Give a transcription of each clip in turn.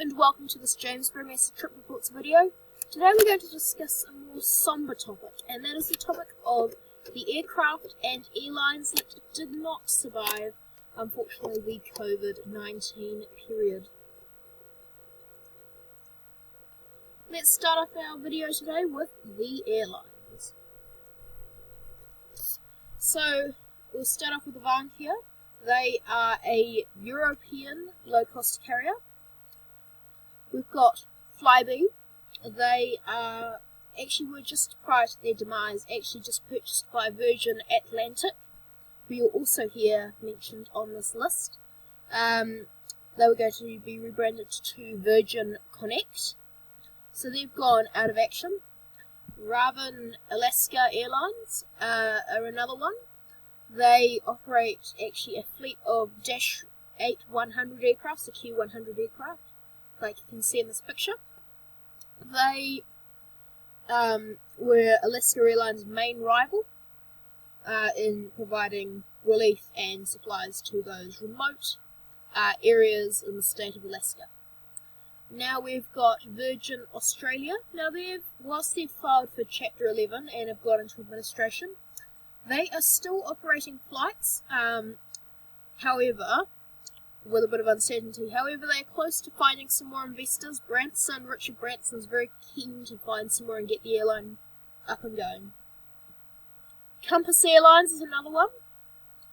and welcome to this Broome-Isa Trip Reports video. Today we're going to discuss a more somber topic, and that is the topic of the aircraft and airlines that did not survive, unfortunately, the COVID-19 period. Let's start off our video today with the airlines. So, we'll start off with Avankia. They are a European low-cost carrier. We've got Flybe. They were just prior to their demise, just purchased by Virgin Atlantic, who you'll also hear mentioned on this list. They were going to be rebranded to Virgin Connect, so they've gone out of action. Raven Alaska Airlines are another one. They operate a fleet of Dash 8-100 aircraft, the Q100 aircraft, like you can see in this picture. They were Alaska Airlines' main rival in providing relief and supplies to those remote areas in the state of Alaska. Now we've got Virgin Australia. Now whilst they've filed for Chapter 11 and have gone into administration, they are still operating flights, however, with a bit of uncertainty. However, they are close to finding some more investors. Richard Branson's very keen to find some more and get the airline up and going. Compass Airlines is another one.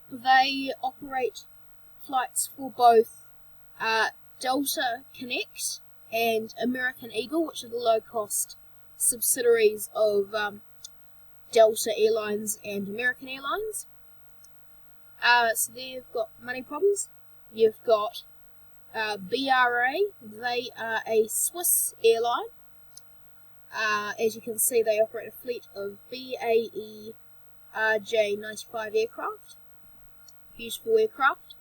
They operate flights for both Delta Connect and American Eagle, which are the low-cost subsidiaries of Delta Airlines and American Airlines. So they've got money problems. You've got BRA. They are a Swiss airline. As you can see, they operate a fleet of BAE RJ95 aircraft. Beautiful aircraft.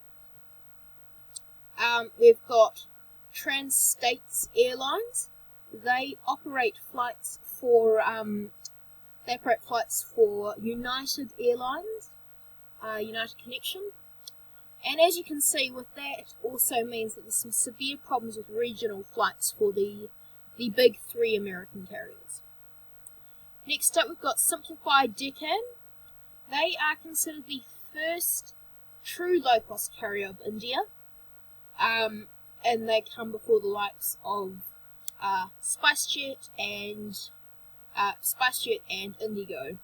We've got Trans-States Airlines. They operate flights for United Airlines, United Connection. And as you can see, with that also means that there's some severe problems with regional flights for the big three American carriers. Next up, we've got Simplified Deccan. They are considered the first true low-cost carrier of India, and they come before the likes of SpiceJet and Indigo.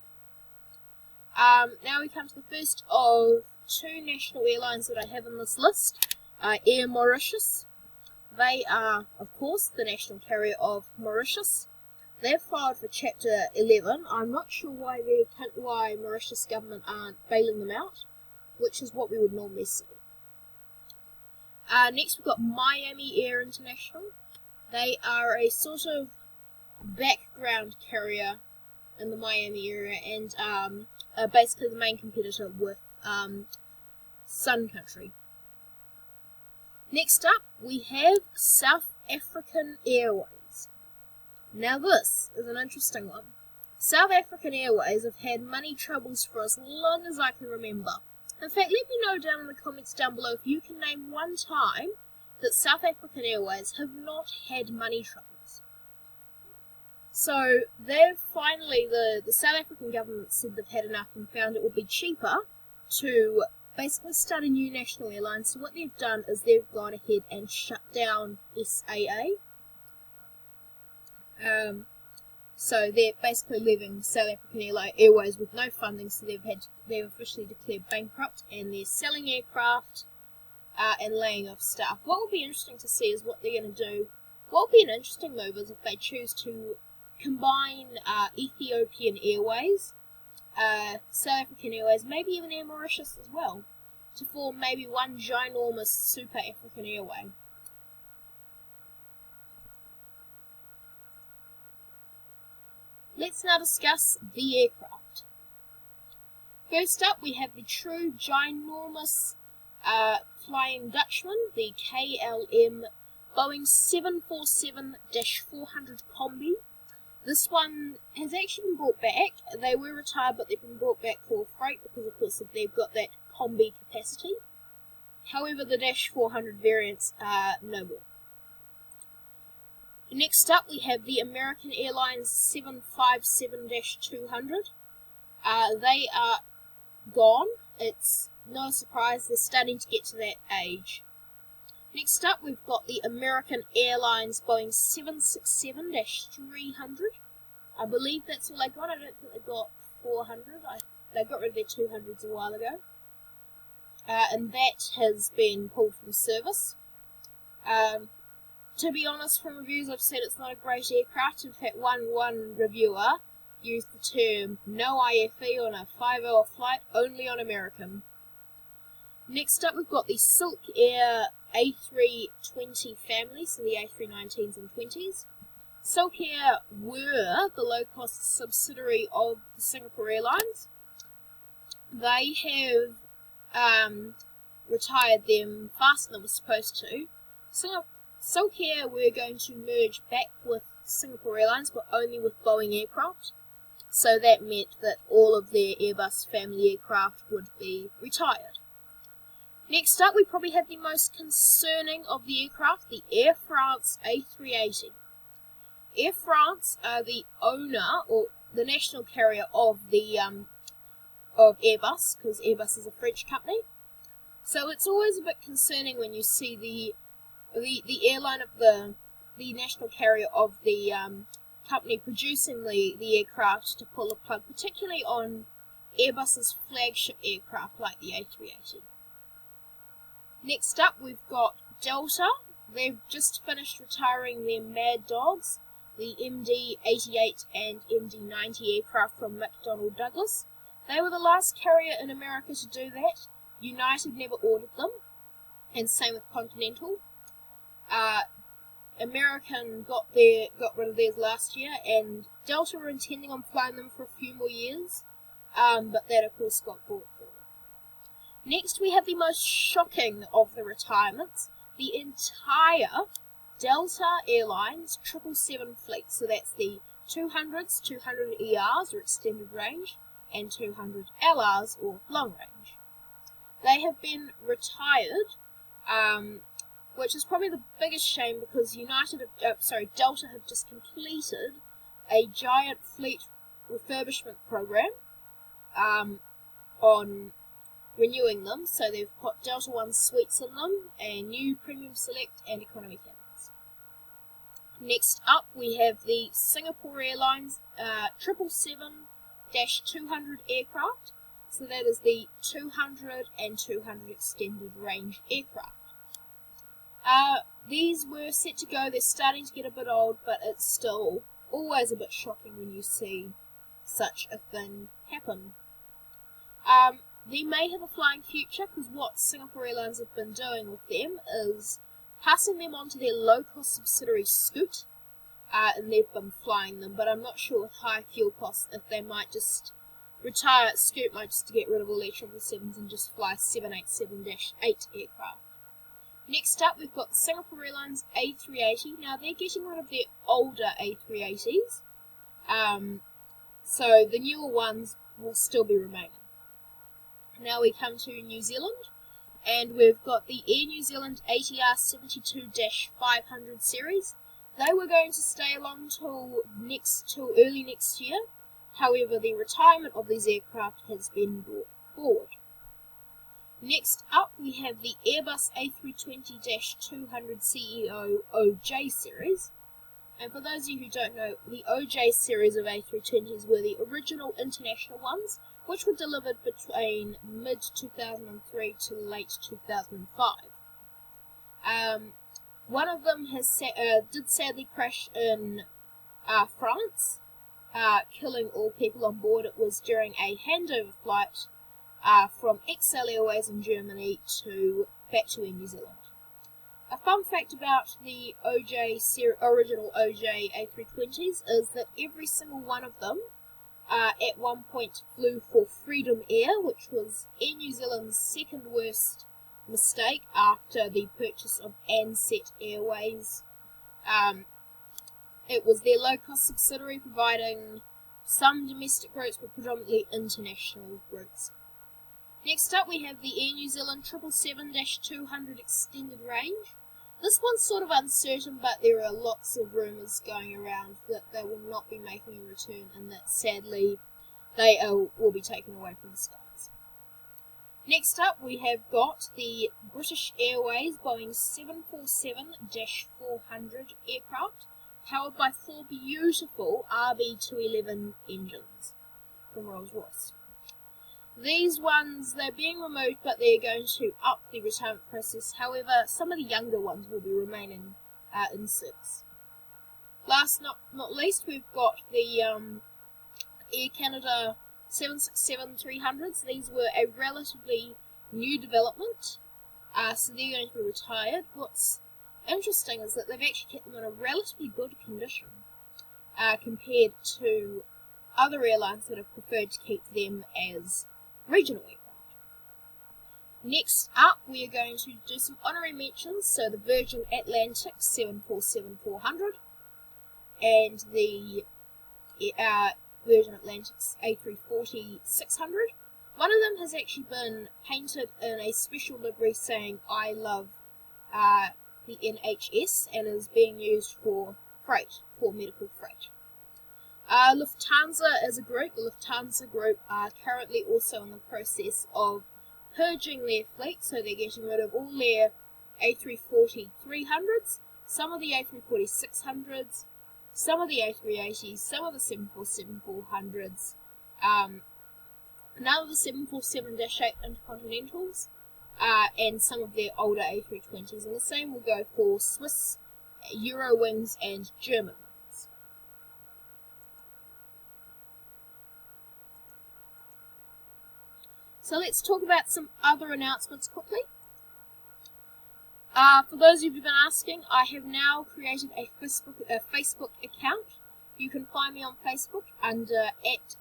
Now we come to the first of two national airlines that I have on this list, Air Mauritius. They are, of course, the national carrier of Mauritius. They've filed for Chapter 11. I'm not sure why Mauritius government aren't bailing them out, which is what we would normally see. Next we've got Miami Air International. They are a sort of background carrier in the Miami area and are basically the main competitor with Sun Country. Next up, we have South African Airways. Now this is an interesting one. South African Airways have had money troubles for as long as I can remember. In fact, let me know down in the comments down below if you can name one time that South African Airways have not had money troubles. So they've finally, the South African government said they've had enough and found it would be cheaper to basically start a new national airline. So what they've done is they've gone ahead and shut down SAA. So they're basically leaving South African Airways with no funding, so they've officially declared bankrupt, and they're selling aircraft and laying off staff. What will be interesting to see is what they're going to do. What will be an interesting move is if they choose to combine Ethiopian Airways, South African Airways, maybe even Air Mauritius as well, to form maybe one ginormous super African airway. Let's now discuss the aircraft. First up, we have the true ginormous Flying Dutchman, the KLM Boeing 747-400 Combi. This one has actually been brought back. They were retired, but they've been brought back for freight because, of course, they've got that Combi capacity. However, the Dash 400 variants are no more. Next up, we have the American Airlines 757-200. They are gone. It's not a surprise, they're starting to get to that age. Next up, we've got the American Airlines Boeing 767-300. I believe that's all they got. I don't think they got 400. They got rid of their 200s a while ago. And that has been pulled from service. To be honest, from reviews I've said it's not a great aircraft. In fact, one reviewer used the term no IFE on a 5-hour flight, only on American. Next up, we've got the Silk Air A320 family, so the A319s and 20s. Silk Air were the low-cost subsidiary of the Singapore Airlines. They have retired them faster than it was supposed to. Silk Air were going to merge back with Singapore Airlines, but only with Boeing aircraft. So that meant that all of their Airbus family aircraft would be retired. Next up, we probably have the most concerning of the aircraft, the Air France A380. Air France are the owner, or the national carrier of the of Airbus, because Airbus is a French company. So it's always a bit concerning when you see the airline of the national carrier of the company producing the aircraft to pull the plug, particularly on Airbus's flagship aircraft like the A380. Next up, we've got Delta. They've just finished retiring their Mad Dogs, the MD-88 and MD-90 aircraft from McDonnell Douglas. They were the last carrier in America to do that. United never ordered them, and same with Continental. American got rid of theirs last year, and Delta were intending on flying them for a few more years, but that of course got bought for. Next, we have the most shocking of the retirements, the entire Delta Airlines 777 fleet. So that's the 200s, 200 ERs or extended range, and 200 LRs or long range. They have been retired, which is probably the biggest shame because Delta have just completed a giant fleet refurbishment program on renewing them. So they've put Delta One suites in them, and new Premium Select and Economy cabins. Next up, we have the Singapore Airlines 777-200 aircraft. So that is the 200 and 200 extended range aircraft. These were set to go. They're starting to get a bit old, but it's still always a bit shocking when you see such a thing happen. They may have a flying future because what Singapore Airlines have been doing with them is passing them on to their low-cost subsidiary Scoot, and they've been flying them, but I'm not sure with high fuel costs if they might just retire Scoot might just get rid of all their 777s and just fly 787-8 aircraft. Next up, we've got Singapore Airlines A380. Now, they're getting rid of their older A380s, so the newer ones will still be remaining. Now we come to New Zealand, and we've got the Air New Zealand ATR 72-500 series. They were going to stay along till early next year. However, the retirement of these aircraft has been brought forward. Next up, we have the Airbus A320-200 CEO OJ series. And for those of you who don't know, the OJ series of A320s were the original international ones, which were delivered between mid-2003 to late 2005. One of them did sadly crash in France, killing all people on board. It was during a handover flight from XL Airways in Germany back to Air New Zealand. A fun fact about the original OJ A320s is that every single one of them at one point flew for Freedom Air, which was Air New Zealand's second worst mistake after the purchase of Ansett Airways. It was their low-cost subsidiary providing some domestic routes but predominantly international routes. Next up, we have the Air New Zealand 777-200 extended range. This one's sort of uncertain, but there are lots of rumours going around that they will not be making a return and that sadly they will be taken away from the skies. Next up we have got the British Airways Boeing 747-400 aircraft, powered by 4 beautiful RB211 engines from Rolls-Royce. These ones, they're being removed, but they're going to up the retirement process. However, some of the younger ones will be remaining in service. Last not least, we've got the Air Canada 767-300s. These were a relatively new development, so they're going to be retired. What's interesting is that they've actually kept them in a relatively good condition compared to other airlines that have preferred to keep them as regional aircraft. Next up, we are going to do some honorary mentions. So the Virgin Atlantic 747-400 and the Virgin Atlantic's A340-600. One of them has actually been painted in a special livery saying "I love the NHS" and is being used for freight, for medical freight. Lufthansa as a group, the Lufthansa group are currently also in the process of purging their fleet, so they're getting rid of all their A340-300s, some of the A340-600s, some of the A380s, some of the 747-400s, none of the 747-8 Intercontinentals, and some of their older A320s, and the same will go for Swiss, Eurowings and German. So let's talk about some other announcements quickly. For those of you who've been asking, I have now created a Facebook account. You can find me on Facebook under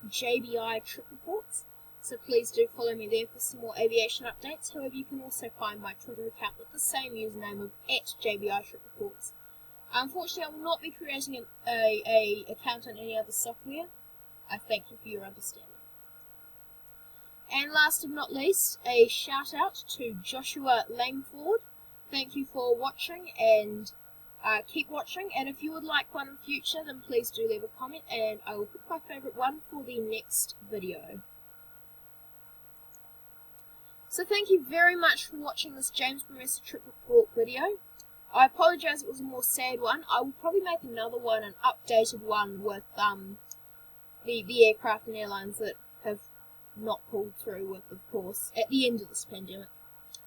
@JBI-Trip-Reports. So please do follow me there for some more aviation updates. However, you can also find my Twitter account with the same username of @JBI-Trip-Reports. Unfortunately, I will not be creating an account on any other software. I thank you for your understanding. And last but not least, a shout out to Joshua Langford. Thank you for watching, and keep watching. And if you would like one in future, then please do leave a comment, and I will pick my favourite one for the next video. So thank you very much for watching this James Broome-Isa Trip Report video. I apologise it was a more sad one. I will probably make another one, an updated one with the aircraft and airlines that have not pulled through with, of course, at the end of this pandemic.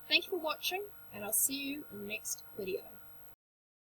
Thank you for watching, and I'll see you in the next video.